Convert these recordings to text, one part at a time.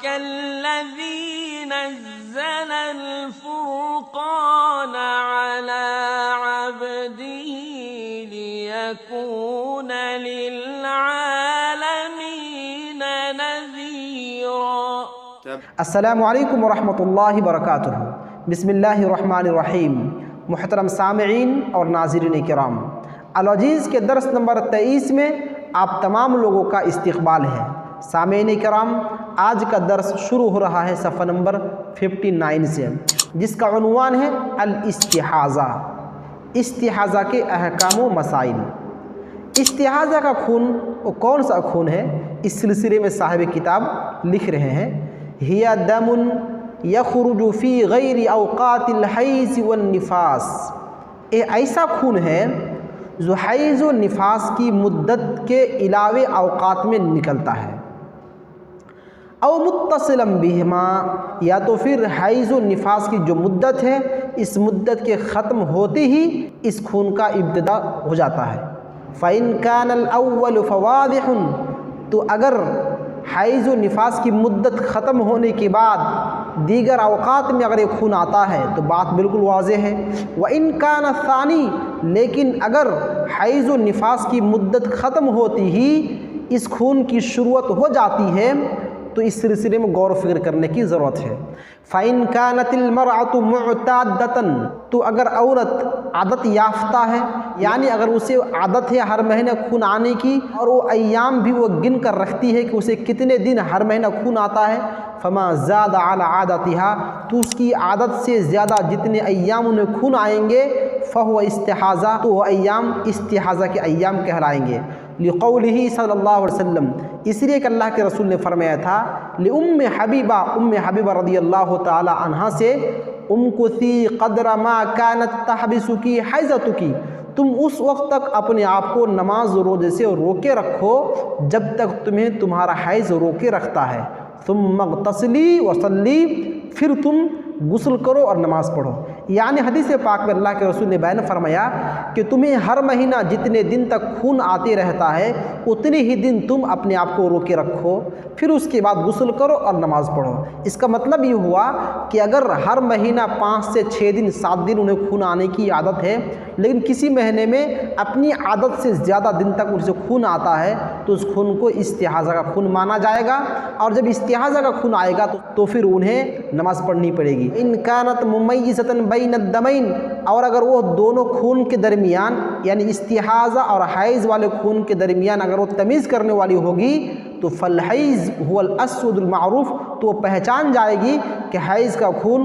الذي نزل الفرقان على عبده ليكون للعالمين نذيرا. السلام علیکم ورحمۃ اللہ وبرکاتہ. بسم اللہ الرحمن الرحیم. محترم سامعین اور ناظرین کرام، الوجیز کے درس نمبر 23 میں آپ تمام لوگوں کا استقبال ہے. سامعین کرام، آج کا درس شروع ہو رہا ہے صفحہ نمبر 59 سے، جس کا عنوان ہے الاستحاضہ، استحاضہ کے احکام و مسائل. استحاضہ کا خون وہ کون سا خون ہے؟ اس سلسلے میں صاحب کتاب لکھ رہے ہیں ہی دم یخرج فی غیر اوقات الحیض والنفاس، یہ ایسا خون ہے جو حیض و نفاس کی مدت کے علاوہ اوقات میں نکلتا ہے. او متصلا بہما، یا تو پھر حیض و نفاس کی جو مدت ہے اس مدت کے ختم ہوتے ہی اس خون کا ابتدا ہو جاتا ہے. فإن كان الأول فواضح، تو اگر حیض و نفاس کی مدت ختم ہونے کے بعد دیگر اوقات میں اگر یہ خون آتا ہے تو بات بالکل واضح ہے. وإن كان الثانی، لیکن اگر حیض و نفاس کی مدت ختم ہوتی ہی اس خون کی شروعات ہو جاتی ہے تو اس سلسلے میں غور و فکر کرنے کی ضرورت ہے. فإن كانت المرأة معتادة، تو اگر عورت عادت یافتہ ہے، یعنی اگر اسے عادت ہے ہر مہینے خون آنے کی اور وہ ایام بھی وہ گن کر رکھتی ہے کہ اسے کتنے دن ہر مہینہ خون آتا ہے، فما زاد على عادتها، تو اس کی عادت سے زیادہ جتنے ایام انہیں خون آئیں گے فهو استحاضہ، تو وہ ایام استحاضہ کے ایام کہلائیں گے. لقولہ صلی اللہ علیہ وسلم، اس لیے کہ اللہ کے رسول نے فرمایا تھا لأم حبیبہ، ام حبیبہ رضی اللہ تعالی عنہا سے، امکثی قدر ما كانت تحبسکی حیضتکی، تم اس وقت تک اپنے آپ کو نماز و روزے سے روکے رکھو جب تک تمہیں تمہارا حیض روکے رکھتا ہے. ثم اغتسلی وصلی، پھر تم غسل کرو اور نماز پڑھو. یعنی حدیث پاک میں اللہ کے رسول نے بیان فرمایا کہ تمہیں ہر مہینہ جتنے دن تک خون آتے رہتا ہے اتنے ہی دن تم اپنے آپ کو روکے رکھو، پھر اس کے بعد غسل کرو اور نماز پڑھو. اس کا مطلب یہ ہوا کہ اگر ہر مہینہ 5 سے 6 دن 7 دن انہیں خون آنے کی عادت ہے، لیکن کسی مہینے میں اپنی عادت سے زیادہ دن تک ان سے خون آتا ہے تو اس خون کو استحاضہ کا خون مانا جائے گا، اور جب استحاضہ کا خون آئے گا تو پھر انہیں نماز پڑھنی پڑے گی. ان کانت ممیزۃ بین الدمین، اور اگر وہ دونوں خون کے درمیان یعنی استحاضہ اور حیض والے خون کے درمیان اگر وہ تمیز کرنے والی ہوگی تو فالحیض هو الاسود المعروف، تو وہ پہچان جائے گی کہ حیض کا خون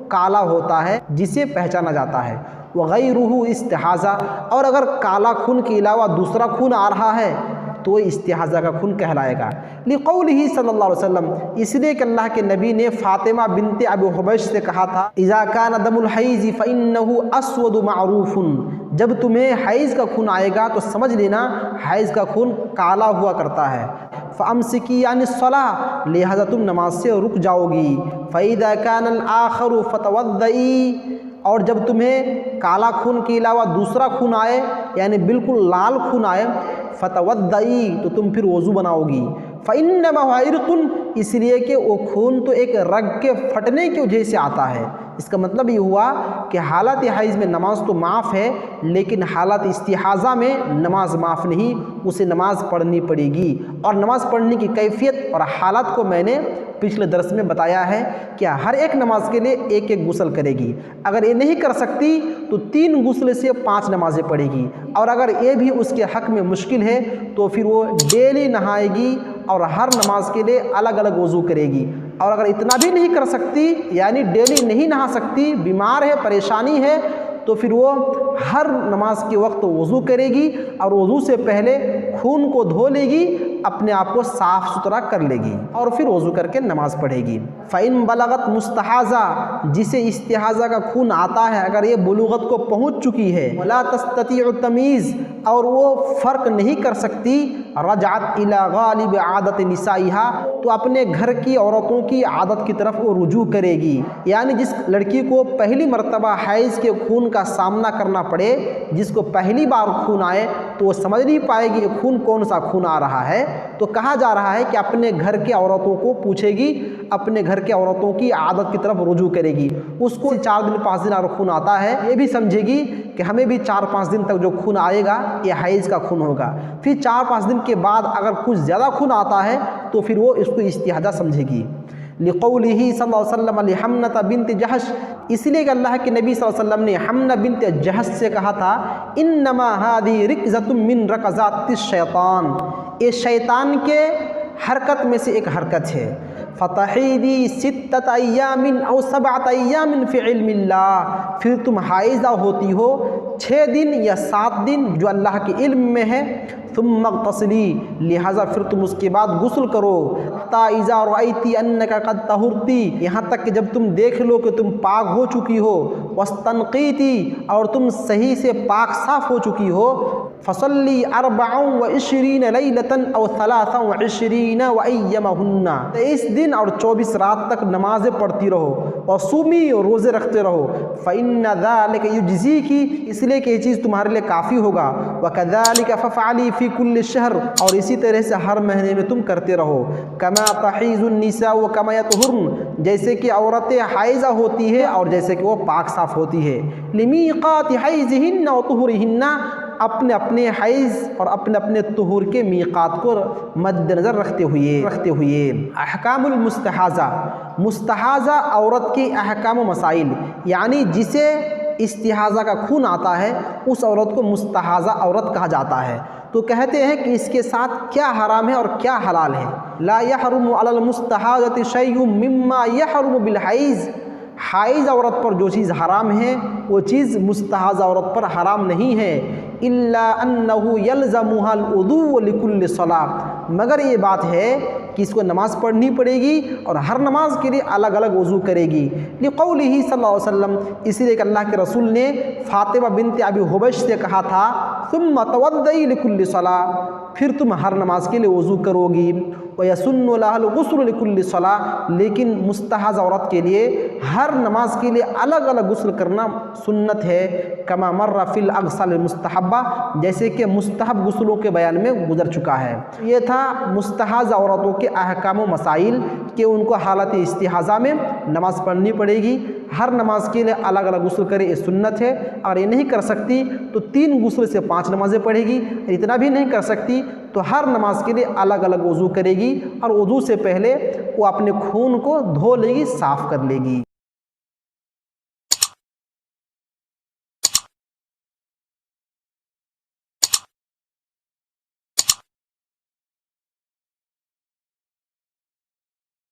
کالا ہوتا ہے جسے پہچانا جاتا ہے. وغیرہ استحاضہ، اور اگر کالا خون کے علاوہ دوسرا خون آ رہا ہے تو وہ استحاضہ کا خون کہلائے گا. لقولہ صلی اللہ علیہ وسلم، اس لیے کہ اللہ کے نبی نے فاطمہ بنت ابی حبیش سے کہا تھا اذا کان دم الحیض فانہ اسود معروف، جب تمہیں حیض کا خون آئے گا تو سمجھ لینا حیض کا خون کالا ہوا کرتا ہے. فامسکی عن الصلاۃ، لہذا تم نماز سے رک جاؤ گی. فاذا کان الاخر فتوضئی، اور جب تمہیں کالا خون کے علاوہ دوسرا خون آئے یعنی بالکل لال خون آئے فتوضئی، تو تم پھر وضو بناؤ گی. فإنما هو عرق، اس لیے کہ وہ خون تو ایک رگ کے پھٹنے کی وجہ سے آتا ہے. اس کا مطلب یہ ہوا کہ حالت حیض میں نماز تو معاف ہے لیکن حالت استحاضہ میں نماز معاف نہیں، اسے نماز پڑھنی پڑے گی. اور نماز پڑھنے کی کیفیت اور حالت کو میں نے پچھلے درس میں بتایا ہے کہ ہر ایک نماز کے لیے ایک ایک غسل کرے گی. اگر یہ نہیں کر سکتی تو 3 غسل سے 5 نمازیں پڑھے گی، اور اگر یہ بھی اس کے حق میں مشکل ہے تو پھر وہ ڈیلی نہائے گی اور ہر نماز کے لیے الگ الگ وضو کرے گی. اور اگر اتنا بھی نہیں کر سکتی یعنی ڈیلی نہیں نہا سکتی، بیمار ہے، پریشانی ہے، تو پھر وہ ہر نماز کے وقت وضو کرے گی اور وضو سے پہلے خون کو دھو لے گی، اپنے آپ کو صاف ستھرا کر لے گی اور پھر وضو کر کے نماز پڑھے گی. فَإِن بَلَغَتْ مُسْتَحَاضَہ، جسے استحاضہ کا خون آتا ہے اگر یہ بلوغت کو پہنچ چکی ہے، وَلَا تَسْتَطِيعُ التَّمْيِيزَ، اور وہ فرق نہیں کر سکتی، رَجَعَتْ إِلَى غَالِبِ عَادَةِ نِسَائِهَا، تو اپنے گھر کی عورتوں کی عادت کی طرف وہ رجوع کرے گی. یعنی جس لڑکی کو پہلی مرتبہ حیض کے خون کا سامنا کرنا پڑے، جس کو پہلی بار خون آئے تو وہ سمجھ نہیں پائے گی یہ خون کون سا خون آ رہا ہے، تو کہا جا رہا ہے کہ اپنے گھر کے عورتوں کو پوچھے گی، اپنے گھر کے عورتوں کی عادت کی طرف رجوع کرے گی. اس کو 4 دن 5 دن اگر خون آتا ہے یہ بھی سمجھے گی کہ ہمیں بھی 4-5 دن تک جو خون آئے گا یہ حیض کا خون ہوگا. پھر 4-5 دن کے بعد اگر کچھ زیادہ خون آتا ہے تو پھر وہ اس کو استحاضہ سمجھے گی. لقولہ صلی اللہ علیہ وسلم لحمنہ بنت جحش، اس لیے کہ اللہ کے نبی صلی اللہ علیہ وسلم نے حمنہ بنت جحش سے کہا تھا انما هذه رکزۃ من رکزات الشیطان، یہ شیطان کے حرکت میں سے ایک حرکت ہے. فتحیدی 6 ایام او 7 ایام فی علم اللہ، پھر تم حائضہ ہوتی ہو 6 دن یا 7 دن جو اللہ کے علم میں ہے. ثم اغتسلی، لہذا پھر تم اس کے بعد غسل کرو. حتی اذا رأیتی انک قد طہرتی، یہاں تک کہ جب تم دیکھ لو کہ تم پاک ہو چکی ہو. واستنقیتی، اور تم صحیح سے پاک صاف ہو چکی ہو. فصلی 24 لیلۃ او 23 وایمہن، 23 دن اور 24 رات تک نمازیں پڑھتی رہو. وصومی، اور روزے رکھتے رہو. فإن ذلک یجزیکی، اس لیے کہ یہ چیز تمہارے لیے کافی ہوگا. وکذلک فافعلی فی کل شہر، اور اسی طرح سے ہر مہینے میں تم کرتے رہو. کما تحیض النساء وکما یطہرن، جیسے کہ عورتیں حائضہ ہوتی ہے اور جیسے کہ وہ پاک صاف ہوتی ہے. لمیقات حیضہن وطہورہن، اپنے اپنے حیض اور اپنے اپنے طہور کے میقات کو مد نظر رکھتے ہوئے. احکام المستحاضہ، مستحاضہ عورت کے احکام و مسائل، یعنی جسے استحاضہ کا خون آتا ہے اس عورت کو مستحاضہ عورت کہا جاتا ہے. تو کہتے ہیں کہ اس کے ساتھ کیا حرام ہے اور کیا حلال ہے. لا يحرم على المستحاضة شيء مما يحرم بالحیض، حائض عورت پر جو چیز حرام ہے وہ چیز مستحاضہ عورت پر حرام نہیں ہے. الا انه يلزمها الوضوء لكل صلاة، مگر یہ بات ہے کہ اس کو نماز پڑھنی پڑے گی اور ہر نماز کے لیے الگ الگ وضو کرے گی. لقولہ صلی اللہ علیہ وسلم، اس لیے کہ اللہ کے رسول نے فاطمہ بنت ابی حبیش سے کہا تھا ثم توضئی لكل صلاة، پھر تم ہر نماز کے لیے وضو کرو گی. وَيَسُنُّ لَهَا الْغُسْلُ لِكُلِّ صَلَاةٍ، لیکن مستحاضہ عورت کے لیے ہر نماز کے لیے الگ الگ غسل کرنا سنت ہے. کما مر فی الاغسال المستحبہ، جیسے کہ مستحب غسلوں کے بیان میں گزر چکا ہے. یہ تھا مستحاضہ عورتوں کے احکام و مسائل کہ ان کو حالت استحاضہ میں نماز پڑھنی پڑے گی. ہر نماز کے لیے الگ الگ غسل کرے، یہ سنت ہے. اگر یہ نہیں کر سکتی تو 3 غسل سے 5 نمازیں پڑھے گی. اتنا بھی نہیں کر سکتی تو ہر نماز کے لیے الگ الگ وضو کرے گی، اور وضو سے پہلے وہ اپنے خون کو دھو لے گی، صاف کر لے گی.